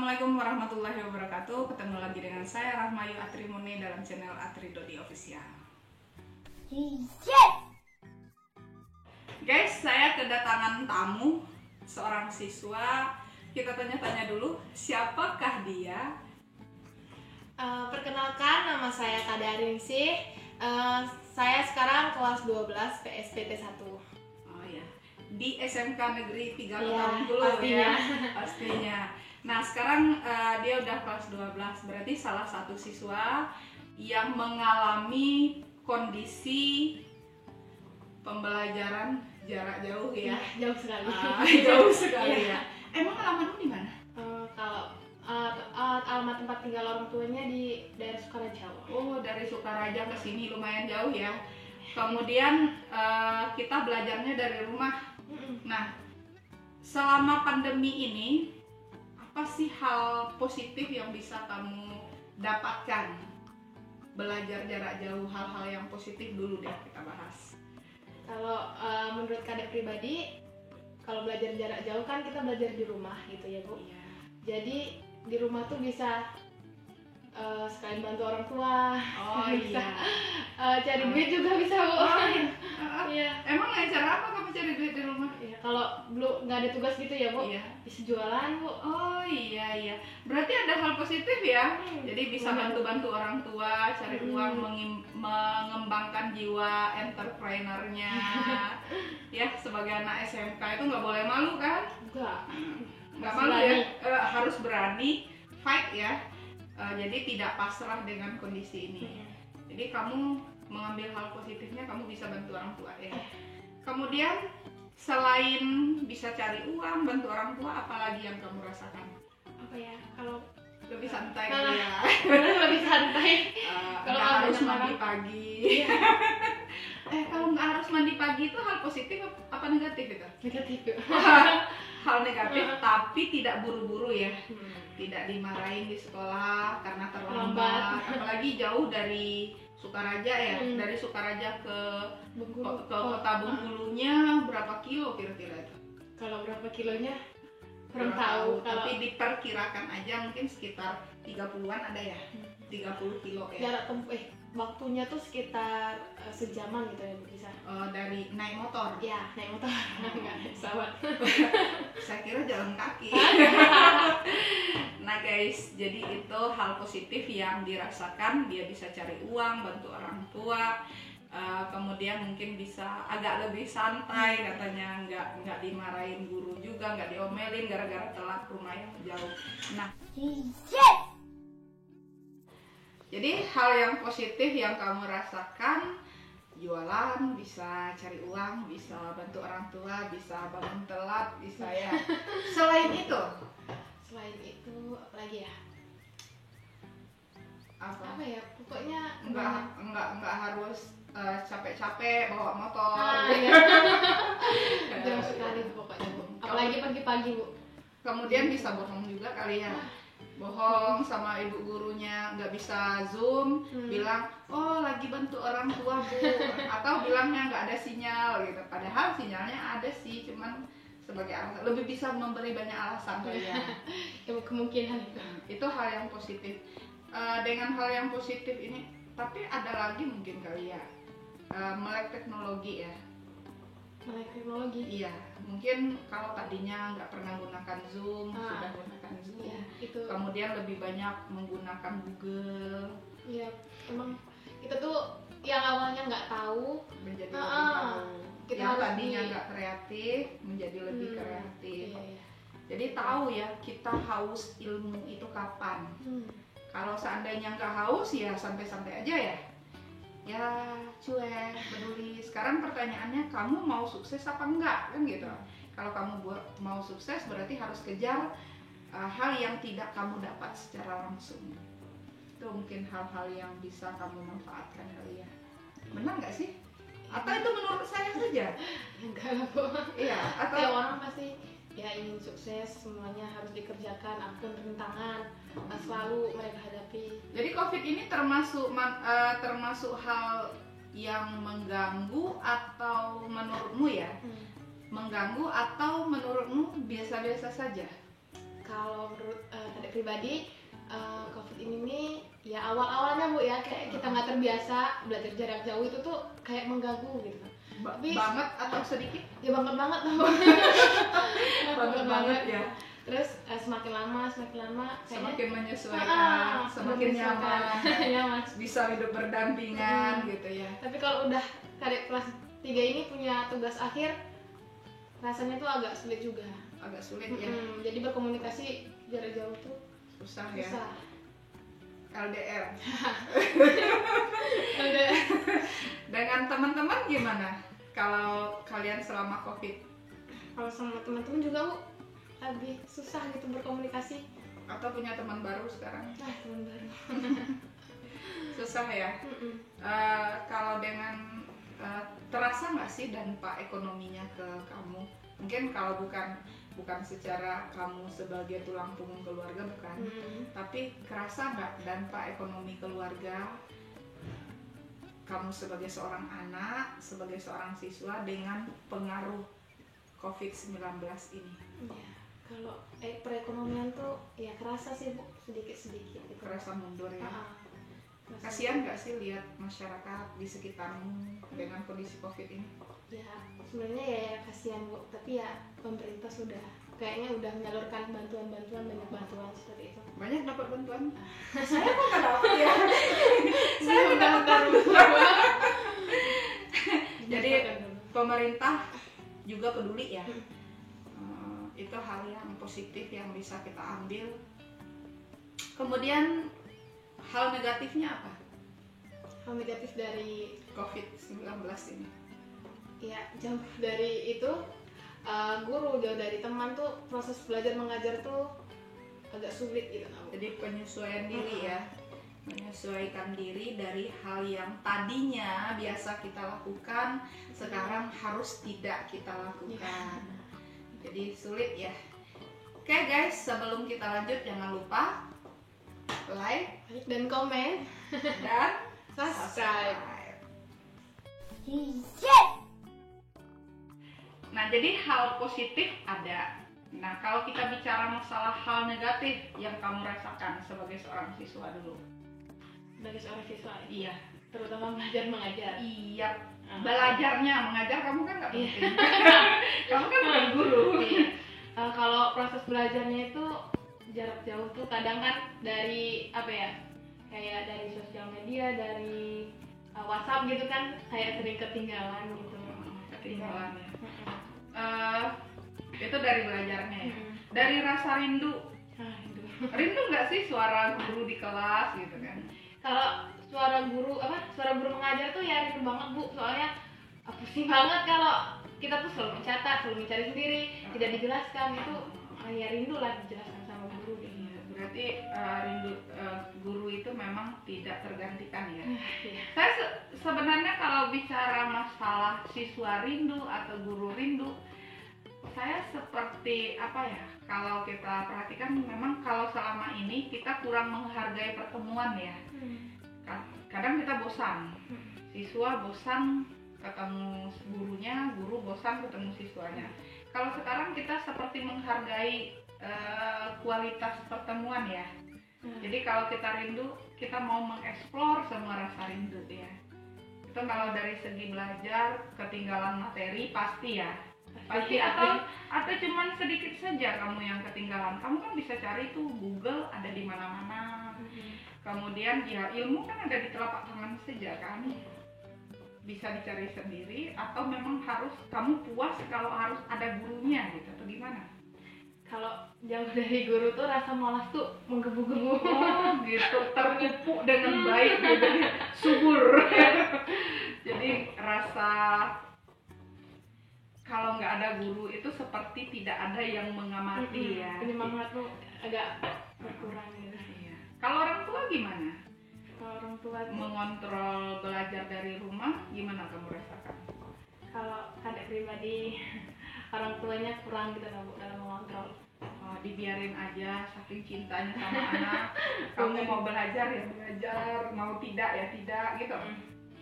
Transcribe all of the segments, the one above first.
Assalamualaikum warahmatullahi wabarakatuh. Ketemu lagi dengan saya Rahmayu Atrimuni dalam channel Atri.Dodi Official. Guys, saya kedatangan tamu, seorang siswa. Kita tanya-tanya dulu, siapakah dia? Perkenalkan, nama saya Kadaringsi. Saya sekarang kelas 12 PSPT 1. Oh ya, di SMK Negeri 3 Kota Iya, Bengkulu pastinya. ya, pastinya. Nah sekarang dia udah kelas 12, berarti salah satu siswa yang mengalami kondisi pembelajaran jarak jauh ya. Jauh sekali. Jauh sekali Iya. ya. Emang alamatmu di mana? Kalau alamat tempat tinggal orang tuanya di daerah Sukaraja. Oh, dari Sukaraja ke sini lumayan jauh ya. Kemudian kita belajarnya dari rumah. Nah, selama pandemi ini apa sih hal positif yang bisa kamu dapatkan? Belajar jarak jauh, hal-hal yang positif dulu deh kita bahas. Kalau menurut Kadek pribadi, kalau belajar jarak jauh kan kita belajar di rumah gitu ya Bu. Iya. Jadi di rumah tuh bisa sekalian bantu orang tua. Oh bisa, iya. cari duit juga bisa Bu. Oh iya. Iya. Emang cara apa kamu cari duit di rumah? Iya, kalau belum nggak ada tugas gitu ya Bu, Iya. bisa jualan Bu. Oh iya iya. Berarti ada hal positif ya. Jadi bisa bantu-bantu orang tua, cari uang, mengembangkan jiwa entrepreneurnya. Ya, sebagai anak SMK itu nggak boleh malu kan? Nggak malu ya. Harus berani fight ya. Jadi tidak pasrah dengan kondisi ini. Jadi kamu mengambil hal positifnya, kamu bisa bantu orang tua ya. Kemudian selain bisa cari uang, bantu orang tua, apalagi yang kamu rasakan? Apa ya? Kalau Lebih santai gitu ya. lebih santai. Kalau Kalau harus banyak mandi orang. pagi. Iya. Kalau nggak harus mandi pagi itu hal positif apa negatif itu? Negatif. Hal negatif, tapi tidak buru-buru ya. Tidak dimarahin di sekolah karena terlambat. Apalagi jauh dari Sukaraja ya. Dari Sukaraja ke Bengkulu. kota Bengkulunya berapa kilo kira-kira itu? Kalau berapa kilonya? Kurang Kurang tahu. Kalau tapi diperkirakan aja mungkin sekitar 30-an ada ya. 30 kilo ya. jarak tempuh waktunya tuh sekitar sejaman gitu ya bisa. Dari naik motor. Ya, naik motor, nggak naik pesawat. Saya kira jalan kaki. Nah guys, jadi itu hal positif yang dirasakan. Dia bisa cari uang, bantu orang tua, kemudian mungkin bisa agak lebih santai katanya, nggak dimarahin guru juga, nggak diomelin gara-gara telat rumah yang jauh. Nah, jadi hal yang positif yang kamu rasakan, jualan, bisa cari uang, bisa bantu orang tua, bisa bangun telat, bisa ya. Selain itu apalagi ya? apa Ya? Pokoknya nggak harus capek-capek bawa motor. Iya. Jauh sekali tuh pokoknya Bu. Apalagi pagi-pagi Bu. Kemudian bisa bohong juga kali ya. Bohong sama ibu gurunya, nggak bisa zoom, bilang oh lagi bantu orang tua Bu, atau bilangnya nggak ada sinyal gitu, padahal sinyalnya ada sih, cuman sebagai alasan, lebih bisa memberi banyak alasan kali ya. Kemungkinan Itu hal yang positif. Dengan hal yang positif ini, tapi ada lagi mungkin kali ya, melek teknologi ya. melek teknologi. Iya, mungkin kalau tadinya nggak pernah gunakan Zoom, sudah gunakan Zoom. Iya, itu. Kemudian lebih banyak menggunakan Google. Iya, emang kita tuh yang awalnya nggak tahu Menjadi lebih tahu. kita Yang harus tadinya nggak kreatif menjadi lebih kreatif. Iya. Jadi tahu ya kita haus ilmu itu kapan. Kalau seandainya nggak haus ya santai-santai aja ya. Ya cuek, peduli. Sekarang pertanyaannya, kamu mau sukses apa enggak kan gitu. Kalau kamu mau sukses berarti harus kejar hal yang tidak kamu dapat secara langsung. Itu mungkin hal-hal yang bisa kamu manfaatkan kali ya. Benar nggak sih? Atau itu menurut saya saja? Enggak lah Bu. Iya. Atau Tiap orang pasti ya ingin sukses, semuanya harus dikerjakan, apapun rintangan selalu mereka hadapi. jadi COVID ini termasuk hal yang mengganggu atau menurutmu ya? Mengganggu atau menurutmu biasa-biasa saja? Kalau menurut Kadek pribadi, COVID ini nih ya awal-awalnya Bu ya kayak kita nggak terbiasa belajar jarak jauh itu tuh kayak mengganggu gitu. Tapi Banget atau sedikit? ya banget banget Banget banget ya. Terus semakin lama kayaknya Semakin menyesuaikan, semakin nyaman, nyaman. bisa hidup berdampingan gitu ya. Tapi kalau udah kayak kelas 3 ini punya tugas akhir, rasanya tuh agak sulit juga. Agak sulit ya. Jadi berkomunikasi jarak jauh tuh Susah ya. susah. LDR. Udah. Dengan teman-teman gimana? Kalau kalian selama COVID Kalau sama teman-teman juga Bu lebih susah gitu berkomunikasi. atau punya teman baru sekarang? Teman baru. Susah ya. Kalau dengan terasa nggak sih dampak ekonominya ke kamu? Mungkin kalau bukan secara kamu sebagai tulang punggung keluarga bukan, tapi kerasa nggak dampak ekonomi keluarga kamu sebagai seorang anak, sebagai seorang siswa dengan pengaruh COVID-19 ini? Ya, kalau perekonomian tuh ya kerasa sih Bu, sedikit-sedikit gitu. Kerasa mundur ya. Kerasa. Kasihan nggak sih lihat masyarakat di sekitarmu dengan kondisi COVID ini? Ya sebenarnya ya kasihan Bu, tapi ya pemerintah sudah kayaknya udah menyalurkan bantuan-bantuan, banyak bantuan seperti itu. Banyak dapat bantuan? Saya kok nggak dapat ya? Saya udah nggak dapat bantuan. Jadi pemerintah juga peduli ya. Itu hal yang positif yang bisa kita ambil. Kemudian hal negatifnya apa? hal negatif dari COVID-19 ini? ya jauh dari itu, guru, jauh dari teman tuh proses belajar mengajar tuh agak sulit gitu. Jadi penyesuaian diri ya, menyesuaikan diri dari hal yang tadinya biasa kita lakukan sekarang harus tidak kita lakukan. Jadi sulit ya. Oke guys, sebelum kita lanjut jangan lupa like Dan komen dan subscribe. Nah, jadi hal positif ada. Nah, kalau kita bicara masalah hal negatif yang kamu rasakan sebagai seorang siswa dulu. Dari seorang siswa Iya. terutama belajar mengajar. Iya. Belajarnya, mengajar kamu kan nggak penting. Kamu kan bukan guru. Iya. Kalau proses belajarnya itu jarak jauh tuh kadang kan dari apa ya, kayak dari sosial media, dari WhatsApp gitu kan, kayak sering ketinggalan gitu. Ketinggalan ya. Itu dari belajarnya ya. Dari rasa rindu. Rindu nggak sih suara guru di kelas gitu kan? Kalau suara guru mengajar tuh ya rindu banget Bu, soalnya pusing banget kalau kita tuh selalu mencatat, selalu mencari sendiri, tidak dijelaskan. Itu ya rindu lah dijelaskan sama guru gitu. Berarti rindu guru itu memang tidak tergantikan ya. Iya. Saya sebenarnya kalau bicara masalah siswa rindu atau guru rindu, saya seperti apa ya, kalau kita perhatikan memang kalau selama ini kita kurang menghargai pertemuan ya. Kadang kita bosan, siswa bosan ketemu gurunya, guru bosan ketemu siswanya. Kalau sekarang kita seperti menghargai kualitas pertemuan ya. Jadi kalau kita rindu, kita mau mengeksplor semua rasa rindu ya. Itu kalau dari segi belajar, ketinggalan materi pasti ya. Pasti atau cuman sedikit saja kamu yang ketinggalan. Kamu kan bisa cari tuh Google ada di mana-mana. Kemudian ya ilmu kan ada di telapak tangan saja kan. Bisa dicari sendiri atau memang harus kamu puas kalau harus ada gurunya gitu atau gimana? Kalau jauh dari guru tuh rasa malas tuh menggebu-gebu. Oh gitu, terpupuk dengan baik gitu, subur. Jadi rasa kalau nggak ada guru itu seperti tidak ada yang mengamati ya. Penyemangat tuh agak berkurang gitu. Iya. Kalau orang tua gimana? Kalau orang tua tuh, Mengontrol belajar dari rumah gimana kamu rasakan? kalau adik pribadi orang tuanya kurang gitu Bu dalam mengontrol. Dibiarin aja saking cintanya sama anak. Kamu mau belajar ya belajar, mau tidak ya tidak gitu.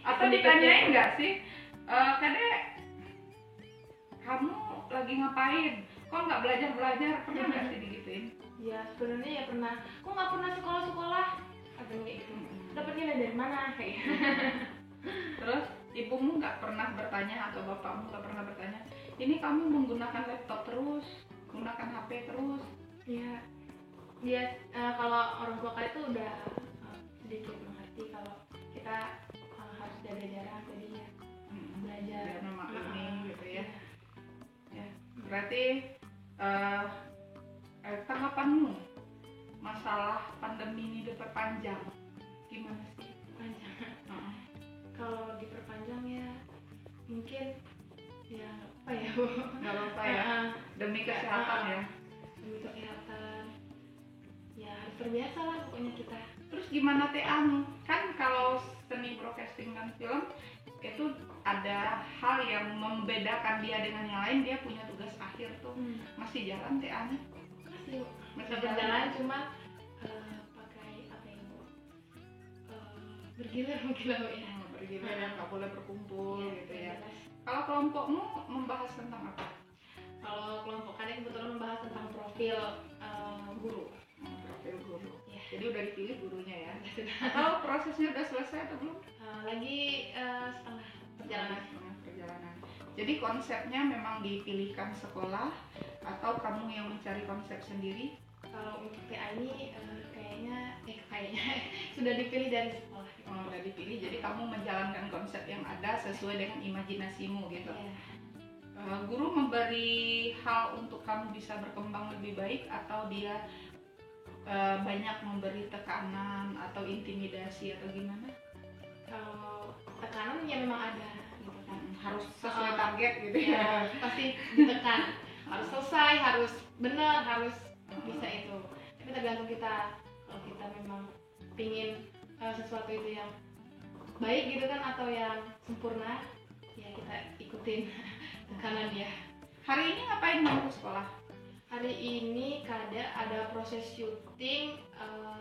Atau ditanyain nggak sih, Kadek, kamu lagi ngapain? Kok nggak belajar? Pernah nggak sih digituin? Ya sebenarnya ya pernah, kok nggak pernah sekolah katanya kayak gitu, dapat nilai dari mana kayak gitu. Terus ibumu nggak pernah bertanya atau bapakmu nggak pernah bertanya, ini kamu menggunakan laptop terus, menggunakan HP terus? Ya dia kalau orang tua kalian tuh udah sedikit mengerti kalau kita harus jaga jarak, jadi ya belajar Biar memaklumi gitu ya. Iya. Ya, berarti tanggapanmu masalah pandemi ini diperpanjang gimana sih? panjang. Kalau diperpanjang ya mungkin ya apa ya Bu, Nggak apa-apa ya, demi kesehatan ya. demi kesehatan ya harus terbiasa lah pokoknya kita. Terus gimana TA-mu? Kan kalau seni broadcasting dan film itu ada hal yang membedakan dia dengan yang lain, dia punya tugas akhir tuh. Masih jalan TA-nya? Masih Masih berjalan, cuma pakai apa ya Bu, bergilir mungkin lah Bu ya. Bergilir yang nggak boleh berkumpul Iya, gitu ya. jelas. Kalau kelompokmu membahas tentang apa? Kalau kelompok kalian kebetulan membahas tentang profil guru. Profil guru. Ya. Jadi udah dipilih gurunya ya? Atau prosesnya udah selesai atau belum? Lagi setengah perjalanan. Setengah perjalanan. Jadi konsepnya memang dipilihkan sekolah atau kamu yang mencari konsep sendiri? Kalau untuk TA ini kayaknya sudah dipilih dari sekolah. Udah dipilih, jadi kamu menjalankan konsep yang ada sesuai dengan imajinasimu gitu. Iya. Guru memberi hal untuk kamu bisa berkembang lebih baik atau dia banyak memberi tekanan atau intimidasi atau gimana? Kalau tekanan ya memang ada gitu kan. Harus sesuai target gitu Ya, ya. pasti ditekan. Harus selesai, harus benar, harus bisa itu. Tapi tergantung kita. Kalau kita memang pingin sesuatu itu yang baik gitu kan atau yang sempurna, ya kita ikutin tekanan dia. Hari ini ngapain mau ke sekolah? Hari ini ada proses syuting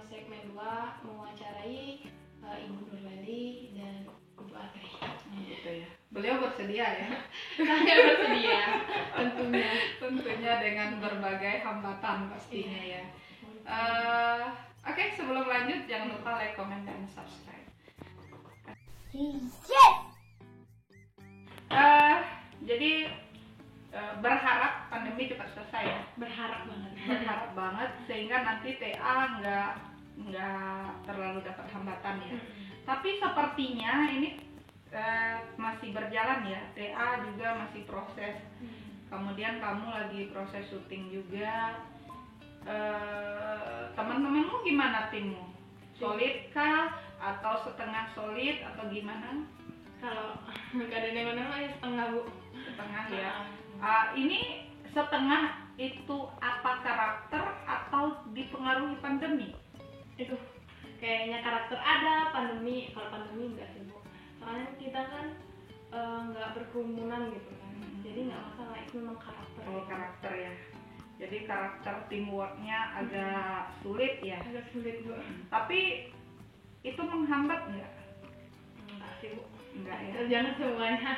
segmen 2 mewawancarai Ibu Nurlali dan Ibu Atri. Gitu ya. Beliau bersedia ya. Saya bersedia Tentunya dengan berbagai hambatan pastinya ya. Oke, sebelum lanjut jangan lupa like, comment, dan subscribe. Jadi berharap pandemi cepat selesai ya. berharap banget. Berharap banget sehingga nanti TA nggak terlalu dapat hambatan ya. Tapi sepertinya ini masih berjalan ya. TA juga masih proses. Kemudian kamu lagi proses syuting juga. Teman-temanmu gimana timmu? Solid kah? Atau setengah solid atau gimana? Kalau nggak ada nama-nama ya setengah Bu. Setengah ya. Ini setengah itu apa karakter atau dipengaruhi pandemi? Itu kayaknya karakter ada, pandemi. Kalau pandemi enggak sih Bu. Soalnya kita kan nggak berkerumunan gitu kan. Jadi nggak masalah, itu memang karakter. Oh, karakter ya. Jadi karakter teamworknya agak sulit ya. Agak sulit Bu. Tapi itu menghambat nggak? Enggak sih Bu. Enggak ya. Jangan semuanya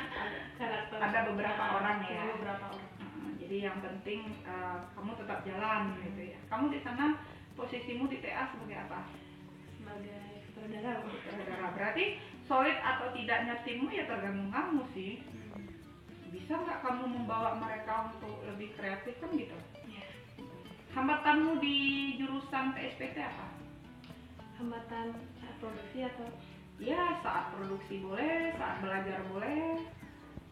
karakter. Ada beberapa orang ya. Ada beberapa orang. Jadi yang penting kamu tetap jalan gitu ya. Kamu di sana posisimu di TA sebagai apa? Sebagai sutradara Bu. Sutradara. Berarti solid atau tidaknya timmu ya tergantung kamu sih. Bisa nggak kamu membawa mereka untuk lebih kreatif kan gitu? Iya. Hambatanmu di jurusan PSPT apa? Hambatan saat produksi atau Ya saat produksi boleh, saat belajar boleh,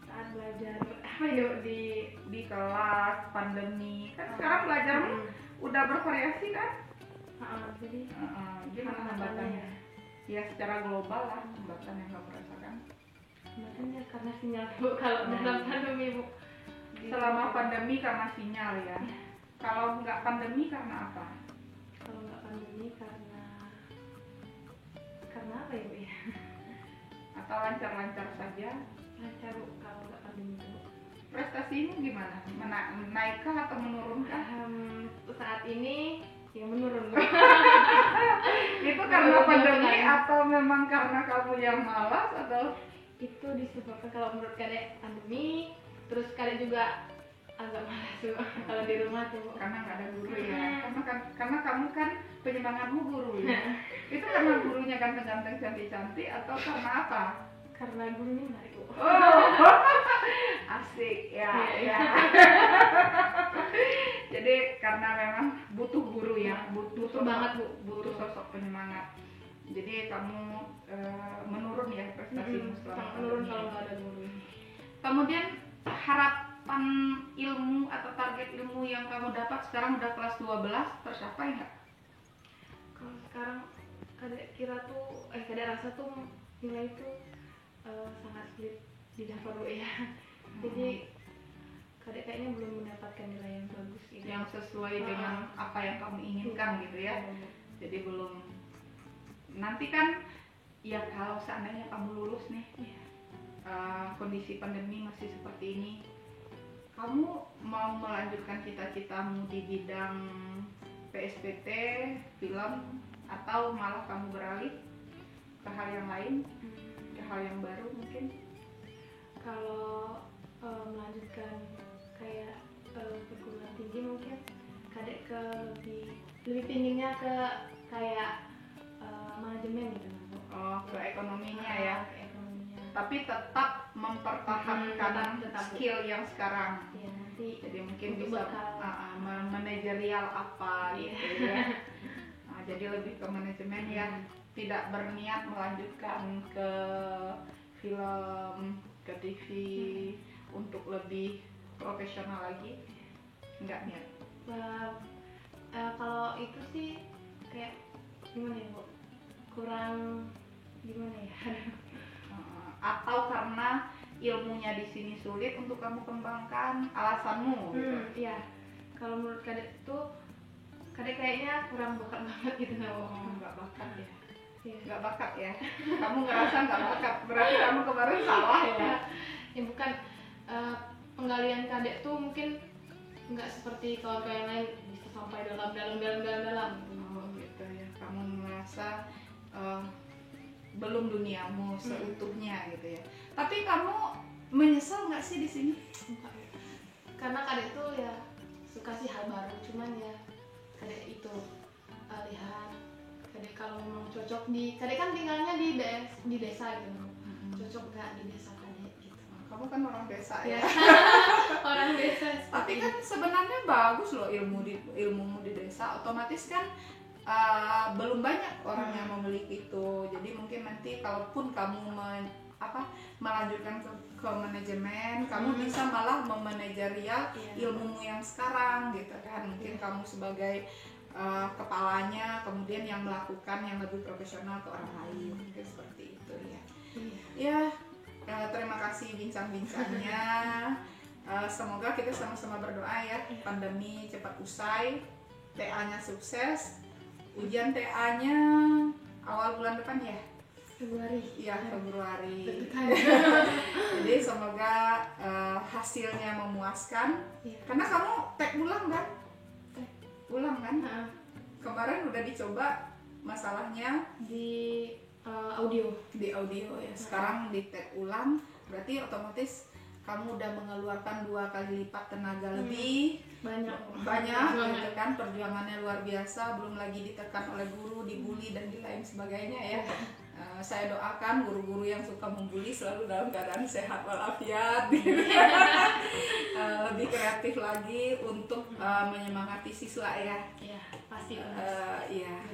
saat belajar apa ya di kelas pandemi kan sekarang belajarmu udah bervariasi kan? jadi Gimana hambatannya? Ya secara global lah hambatan yang kamu rasakan. hambatannya karena sinyal Bu. Kalau dalam pandemi Bu, Selama pandemi karena sinyal ya. Kalau nggak pandemi karena apa? kalau nggak pandemi karena apa ya Bu ya? Atau lancar-lancar saja? Lancar Bu kalau nggak pandemi Bu. Prestasimu gimana? Naikkah atau menurunkah? Saat ini ya menurun Bu. Itu karena pandemi atau memang karena kamu yang malas atau? Itu disebabkan kalau menurut Kadek pandemi, terus Kadek juga agak malas tuh kalau di rumah tuh. Karena nggak ada guru ya. Karena kamu kan penyemangatmu guru ya. Itu karena gurunya ganteng-ganteng cantik-cantik atau karena apa? Karena gurunya menarik Bu. Oh, asik ya. Ya. Jadi karena memang butuh guru ya, butuh banget Bu, butuh sosok penyemangat. Jadi kamu menurun ya prestasimu selama menurun pandemi. kalau nggak ada guru. Kemudian harapan ilmu atau target ilmu yang kamu dapat sekarang udah kelas 12 tercapai nggak? Kalau sekarang kadek rasa tuh nilai itu sangat sulit didapat Bu ya. Jadi kadek kayaknya belum mendapatkan nilai yang bagus gitu. Yang sesuai dengan apa yang kamu inginkan gitu ya. Jadi belum. Nanti kan ya kalau seandainya kamu lulus nih, kondisi pandemi masih seperti ini, kamu mau melanjutkan cita-citamu di bidang PSPT, film, atau malah kamu beralih ke hal yang lain, ke hal yang baru mungkin? Kalau melanjutkan kayak perguruan tinggi mungkin kadek ke lebih pinginnya ke kayak manajemen gitu Bu. Oh, ke ekonominya ya. Ke ekonominya. Tapi tetap mempertahankan tetap skill yang sekarang. Ya nanti Jadi mungkin untuk bisa manajerial apa gitu ya. Nah, jadi lebih ke manajemen ya. Tidak berniat melanjutkan ke film, ke TV untuk lebih profesional lagi. Enggak niat. Kalau itu sih kayak gimana ya Bu? Kurang gimana ya? Atau karena ilmunya di sini sulit untuk kamu kembangkan, alasanmu gitu. Iya. Kalau menurut kadek tuh kadek kayaknya kurang bakat banget gitu Nggak bakat ya. Iya. Nggak bakat ya. Kamu ngerasa nggak bakat, berarti kamu kemarin salah ya. Ya bukan, penggalian kadek tuh mungkin nggak seperti kawan-kawan lain bisa sampai dalam Gitu ya. Kamu merasa belum duniamu seutuhnya gitu ya. Tapi kamu menyesal nggak sih di sini? Karena kadek tuh ya suka sih hal baru, cuman ya kadek itu lihat kadek kalau memang cocok kadek kan tinggalnya di desa gitu, cocok nggak di desa kadek gitu. Kamu kan orang desa ya. Orang desa. Tapi kan sebenarnya bagus loh ilmumu di desa. Otomatis kan belum banyak orang yang memiliki itu. Jadi mungkin nanti kalaupun kamu melanjutkan ke manajemen, kamu bisa malah memanajerial ilmumu yang sekarang gitu kan. Mungkin kamu sebagai kepalanya, kemudian yang melakukan yang lebih profesional ke orang lain, mungkin seperti itu ya. Ya, terima kasih bincang-bincangnya. Semoga kita sama-sama berdoa ya pandemi cepat usai, TA-nya sukses. Ujian TA-nya awal bulan depan ya? Februari. Iya, Februari. Jadi semoga hasilnya memuaskan. Karena kamu tek ulang kan? Ulang kan? Kemarin udah dicoba masalahnya di audio. Di audio ya. Sekarang di tek ulang, berarti otomatis kamu udah mengeluarkan 2 kali lipat tenaga lebih banyak gitu kan, perjuangannya luar biasa, belum lagi ditekan oleh guru, dibully dan lain sebagainya ya. Saya doakan guru-guru yang suka membuli selalu dalam keadaan sehat walafiat lebih kreatif lagi untuk menyemangati siswa ya. Iya, pasti iya.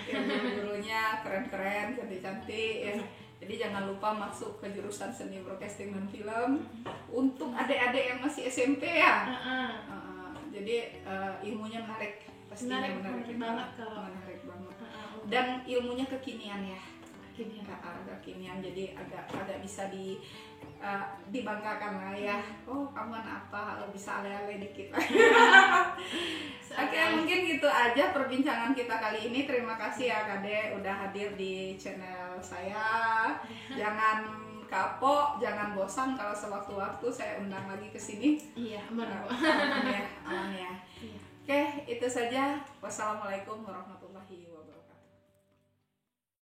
Guru-gurunya keren-keren, cantik-cantik ya. Jadi jangan lupa masuk ke jurusan seni broadcasting dan film untuk adik-adik yang masih SMP ya. Jadi ilmunya menarik, pastinya menarik banget kalau menarik banget. Dan ilmunya kekinian ya. Kekinian, jadi agak bisa dibanggakan lah ya. Oh, kamu anak apa? Bisa ale-ale dikit. Oke, mungkin gitu aja perbincangan kita kali ini. Terima kasih ya Kade udah hadir di channel saya. Jangan kapok, jangan bosan kalau sewaktu-waktu saya undang lagi ke sini. Iya, benar. Aman ya. Oke, itu saja. Wassalamualaikum warahmatullahi wabarakatuh.